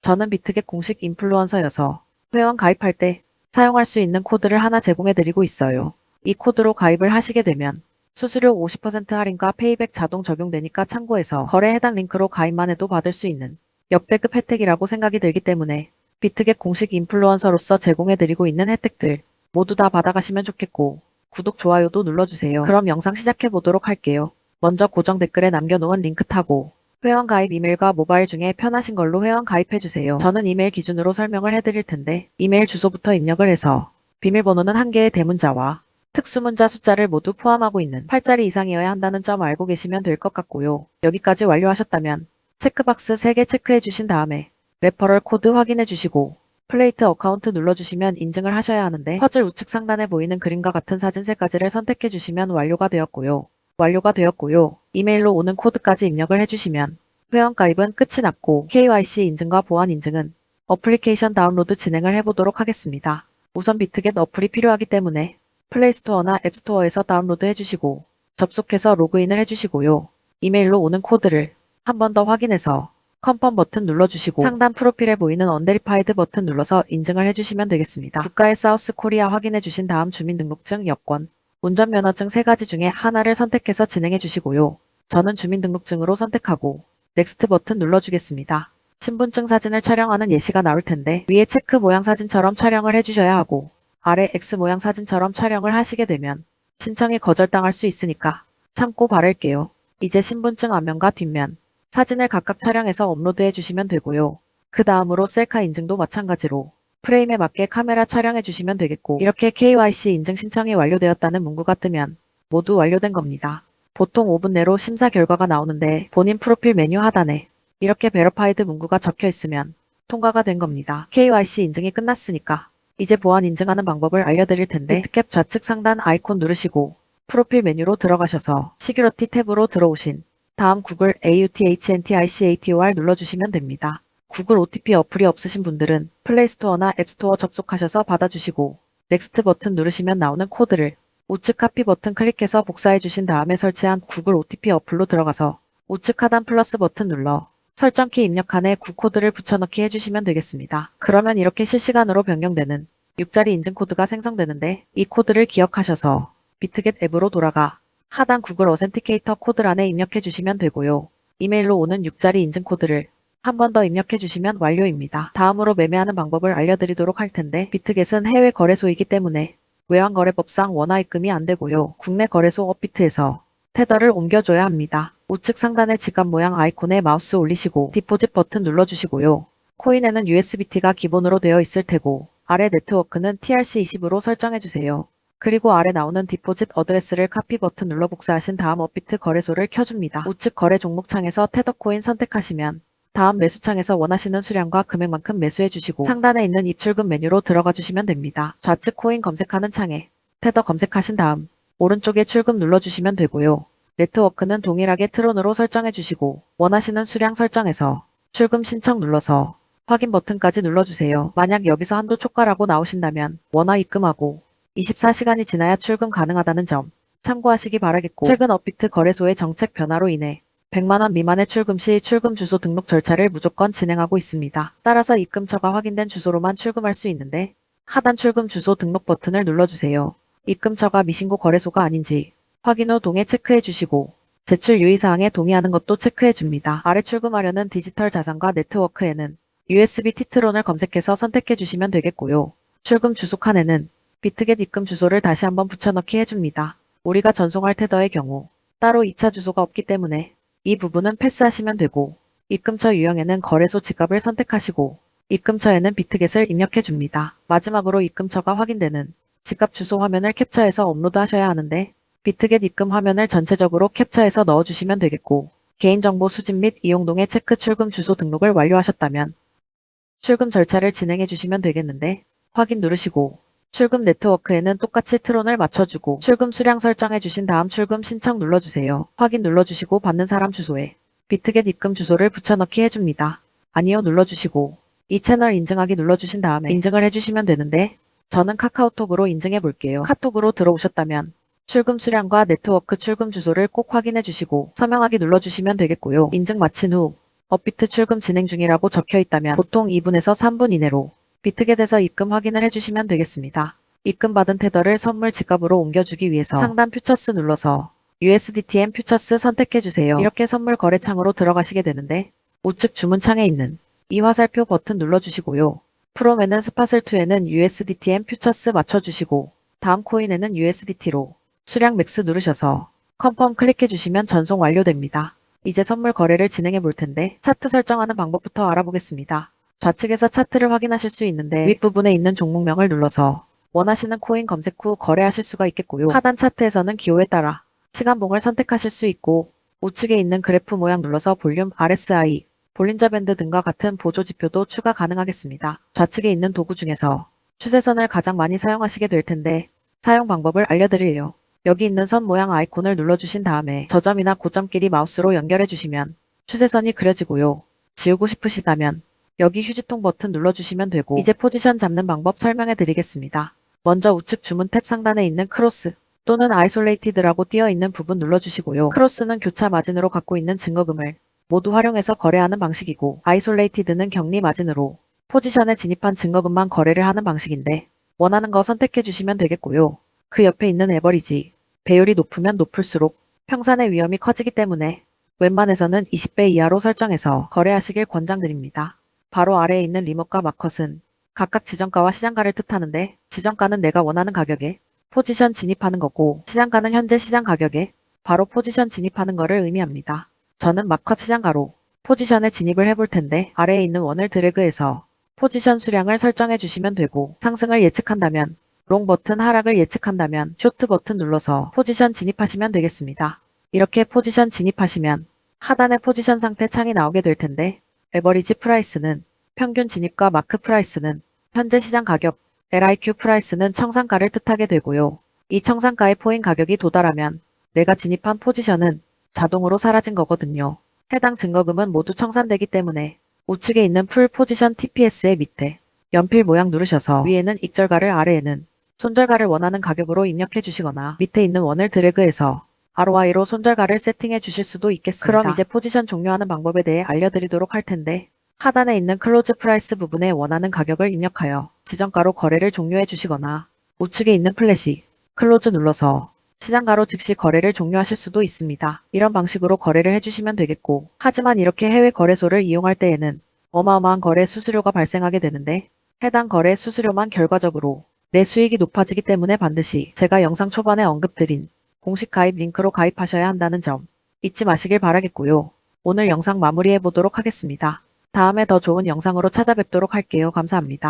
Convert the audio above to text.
저는 비트겟 공식 인플루언서여서 회원 가입할 때 사용할 수 있는 코드를 하나 제공해드리고 있어요. 이 코드로 가입을 하시게 되면 수수료 50% 할인과 페이백 자동 적용되니까 참고해서 거래 해당 링크로 가입만 해도 받을 수 있는 역대급 혜택이라고 생각이 들기 때문에 비트겟 공식 인플루언서로서 제공해드리고 있는 혜택들 모두 다 받아가시면 좋겠고 구독, 좋아요도 눌러주세요. 그럼 영상 시작해보도록 할게요. 먼저 고정 댓글에 남겨놓은 링크 타고 회원 가입 이메일과 모바일 중에 편하신 걸로 회원 가입해주세요. 저는 이메일 기준으로 설명을 해드릴 텐데 이메일 주소부터 입력을 해서 비밀번호는 한 개의 대문자와 특수문자 숫자를 모두 포함하고 있는 8자리 이상이어야 한다는 점 알고 계시면 될 것 같고요. 여기까지 완료하셨다면 체크박스 3개 체크해 주신 다음에 레퍼럴 코드 확인해 주시고 플레이트 어카운트 눌러주시면 인증을 하셔야 하는데 퍼즐 우측 상단에 보이는 그림과 같은 사진 3가지를 선택해 주시면 완료가 되었고요. 이메일로 오는 코드까지 입력을 해주시면 회원 가입은 끝이 났고 KYC 인증과 보안 인증은 어플리케이션 다운로드 진행을 해보도록 하겠습니다. 우선 비트겟 어플이 필요하기 때문에 플레이스토어나 앱스토어에서 다운로드 해주시고 접속해서 로그인을 해주시고요. 이메일로 오는 코드를 한 번 더 확인해서 컨펌 버튼 눌러주시고 상단 프로필에 보이는 언베리파이드 버튼 눌러서 인증을 해주시면 되겠습니다. 국가의 사우스 코리아 확인해주신 다음 주민등록증, 여권, 운전면허증 3가지 중에 하나를 선택해서 진행해 주시고요. 저는 주민등록증으로 선택하고 넥스트 버튼 눌러주겠습니다. 신분증 사진을 촬영하는 예시가 나올 텐데 위에 체크 모양 사진처럼 촬영을 해주셔야 하고 아래 X 모양 사진처럼 촬영을 하시게 되면 신청이 거절당할 수 있으니까 참고 바랄게요. 이제 신분증 앞면과 뒷면 사진을 각각 촬영해서 업로드해 주시면 되고요. 그 다음으로 셀카 인증도 마찬가지로 프레임에 맞게 카메라 촬영해 주시면 되겠고 이렇게 KYC 인증 신청이 완료되었다는 문구가 뜨면 모두 완료된 겁니다. 보통 5분 내로 심사 결과가 나오는데 본인 프로필 메뉴 하단에 이렇게 베러파이드 문구가 적혀 있으면 통과가 된 겁니다. KYC 인증이 끝났으니까 이제 보안 인증하는 방법을 알려드릴 텐데 비트캡 좌측 상단 아이콘 누르시고 프로필 메뉴로 들어가셔서 시큐리티 탭으로 들어오신 다음 구글 AUTHNTICATOR 눌러주시면 됩니다. 구글 OTP 어플이 없으신 분들은 플레이스토어나 앱스토어 접속하셔서 받아주시고 넥스트 버튼 누르시면 나오는 코드를 우측 카피 버튼 클릭해서 복사해 주신 다음에 설치한 구글 OTP 어플로 들어가서 우측 하단 플러스 버튼 눌러 설정키 입력칸에 구코드를 붙여넣기 해주시면 되겠습니다. 그러면 이렇게 실시간으로 변경되는 6자리 인증코드가 생성되는데 이 코드를 기억하셔서 비트겟 앱으로 돌아가 하단 구글 어센티케이터 코드란에 입력해 주시면 되고요. 이메일로 오는 6자리 인증코드를 한 번 더 입력해 주시면 완료입니다. 다음으로 매매하는 방법을 알려드리도록 할 텐데 비트겟은 해외 거래소이기 때문에 외환거래법상 원화 입금이 안 되고요. 국내 거래소 업비트에서 테더를 옮겨줘야 합니다. 우측 상단의 지갑 모양 아이콘에 마우스 올리시고 디포짓 버튼 눌러주시고요. 코인에는 USBT가 기본으로 되어 있을 테고 아래 네트워크는 TRC20으로 설정해주세요. 그리고 아래 나오는 디포짓 어드레스를 카피 버튼 눌러 복사하신 다음 업비트 거래소를 켜줍니다. 우측 거래 종목 창에서 테더 코인 선택하시면 다음 매수 창에서 원하시는 수량과 금액만큼 매수해 주시고 상단에 있는 입출금 메뉴로 들어가 주시면 됩니다. 좌측 코인 검색하는 창에 테더 검색하신 다음 오른쪽에 출금 눌러주시면 되고요. 네트워크는 동일하게 트론으로 설정해 주시고 원하시는 수량 설정해서 출금 신청 눌러서 확인 버튼까지 눌러주세요. 만약 여기서 한도 초과라고 나오신다면 원화 입금하고 24시간이 지나야 출금 가능하다는 점 참고하시기 바라겠고 최근 업비트 거래소의 정책 변화로 인해 100만원 미만의 출금 시 출금 주소 등록 절차를 무조건 진행하고 있습니다. 따라서 입금처가 확인된 주소로만 출금할 수 있는데 하단 출금 주소 등록 버튼을 눌러주세요. 입금처가 미신고 거래소가 아닌지 확인 후 동에 체크해 주시고 제출 유의사항에 동의하는 것도 체크해 줍니다. 아래 출금하려는 디지털 자산과 네트워크에는 USB 티트론을 검색해서 선택해 주시면 되겠고요. 출금 주소 칸에는 비트겟 입금 주소를 다시 한번 붙여넣기 해줍니다. 우리가 전송할 테더의 경우 따로 2차 주소가 없기 때문에 이 부분은 패스하시면 되고 입금처 유형에는 거래소 지갑을 선택하시고 입금처에는 비트겟을 입력해 줍니다. 마지막으로 입금처가 확인되는 지갑 주소 화면을 캡처해서 업로드 하셔야 하는데 비트겟 입금 화면을 전체적으로 캡처해서 넣어주시면 되겠고 개인정보 수집 및 이용동의 체크 출금 주소 등록을 완료하셨다면 출금 절차를 진행해 주시면 되겠는데 확인 누르시고 출금 네트워크에는 똑같이 트론을 맞춰주고 출금 수량 설정해 주신 다음 출금 신청 눌러주세요. 확인 눌러주시고 받는 사람 주소에 비트겟 입금 주소를 붙여넣기 해줍니다. 아니요 눌러주시고 이 채널 인증하기 눌러주신 다음에 인증을 해주시면 되는데 저는 카카오톡으로 인증해 볼게요. 카톡으로 들어오셨다면 출금 수량과 네트워크 출금 주소를 꼭 확인해 주시고 서명하기 눌러주시면 되겠고요. 인증 마친 후 업비트 출금 진행 중이라고 적혀 있다면 보통 2분에서 3분 이내로 비트겟에서 입금 확인을 해주시면 되겠습니다. 입금받은 테더를 선물 지갑으로 옮겨주기 위해서 상단 퓨처스 눌러서 USDTM 퓨처스 선택해주세요. 이렇게 선물 거래창으로 들어가시게 되는데 우측 주문창에 있는 이 화살표 버튼 눌러주시고요. 프롬에는 스파슬2에는 USDTM 퓨처스 맞춰주시고 다음 코인에는 USDT로 수량 맥스 누르셔서 컨펌 클릭해주시면 전송 완료됩니다. 이제 선물 거래를 진행해 볼 텐데 차트 설정하는 방법부터 알아보겠습니다. 좌측에서 차트를 확인하실 수 있는데 윗부분에 있는 종목명을 눌러서 원하시는 코인 검색 후 거래하실 수가 있겠고요. 하단 차트에서는 기호에 따라 시간봉을 선택하실 수 있고 우측에 있는 그래프 모양 눌러서 볼륨, RSI, 볼린저 밴드 등과 같은 보조 지표도 추가 가능하겠습니다. 좌측에 있는 도구 중에서 추세선을 가장 많이 사용하시게 될 텐데 사용 방법을 알려드릴게요. 여기 있는 선 모양 아이콘을 눌러주신 다음에 저점이나 고점끼리 마우스로 연결해 주시면 추세선이 그려지고요. 지우고 싶으시다면 여기 휴지통 버튼 눌러주시면 되고 이제 포지션 잡는 방법 설명해 드리겠습니다. 먼저 우측 주문 탭 상단에 있는 크로스 또는 아이솔레이티드라고 띄어 있는 부분 눌러주시고요. 크로스는 교차 마진으로 갖고 있는 증거금을 모두 활용해서 거래하는 방식이고 아이솔레이티드는 격리 마진으로 포지션에 진입한 증거금만 거래를 하는 방식인데 원하는 거 선택해 주시면 되겠고요. 그 옆에 있는 에버리지 배율이 높으면 높을수록 평산의 위험이 커지기 때문에 웬만해서는 20배 이하로 설정해서 거래하시길 권장드립니다. 바로 아래에 있는 리머과 마컷은 각각 지정가와 시장가를 뜻하는데 지정가는 내가 원하는 가격에 포지션 진입하는 거고 시장가는 현재 시장 가격에 바로 포지션 진입하는 거를 의미합니다. 저는 마컷 시장가로 포지션에 진입을 해볼 텐데 아래에 있는 원을 드래그해서 포지션 수량을 설정해 주시면 되고 상승을 예측한다면 롱 버튼, 하락을 예측한다면 쇼트 버튼 눌러서 포지션 진입하시면 되겠습니다. 이렇게 포지션 진입하시면 하단에 포지션 상태 창이 나오게 될 텐데 에버리지 프라이스는 평균 진입가, 마크 프라이스는 현재 시장 가격, LIQ 프라이스는 청산가를 뜻하게 되고요. 이 청산가의 포인 가격이 도달하면 내가 진입한 포지션은 자동으로 사라진 거거든요. 해당 증거금은 모두 청산되기 때문에 우측에 있는 풀 포지션 TPS의 밑에 연필 모양 누르셔서 위에는 익절가를 아래에는 손절가를 원하는 가격으로 입력해 주시거나 밑에 있는 원을 드래그해서 ROI로 손절가를 세팅해 주실 수도 있겠습니다. 그럼 이제 포지션 종료하는 방법에 대해 알려드리도록 할 텐데 하단에 있는 클로즈 프라이스 부분에 원하는 가격을 입력하여 지정가로 거래를 종료해 주시거나 우측에 있는 플래시 클로즈 눌러서 시장가로 즉시 거래를 종료하실 수도 있습니다. 이런 방식으로 거래를 해주시면 되겠고 하지만 이렇게 해외 거래소를 이용할 때에는 어마어마한 거래 수수료가 발생하게 되는데 해당 거래 수수료만 결과적으로 내 수익이 높아지기 때문에 반드시 제가 영상 초반에 언급드린 공식 가입 링크로 가입하셔야 한다는 점 잊지 마시길 바라겠고요. 오늘 영상 마무리해 보도록 하겠습니다. 다음에 더 좋은 영상으로 찾아뵙도록 할게요. 감사합니다.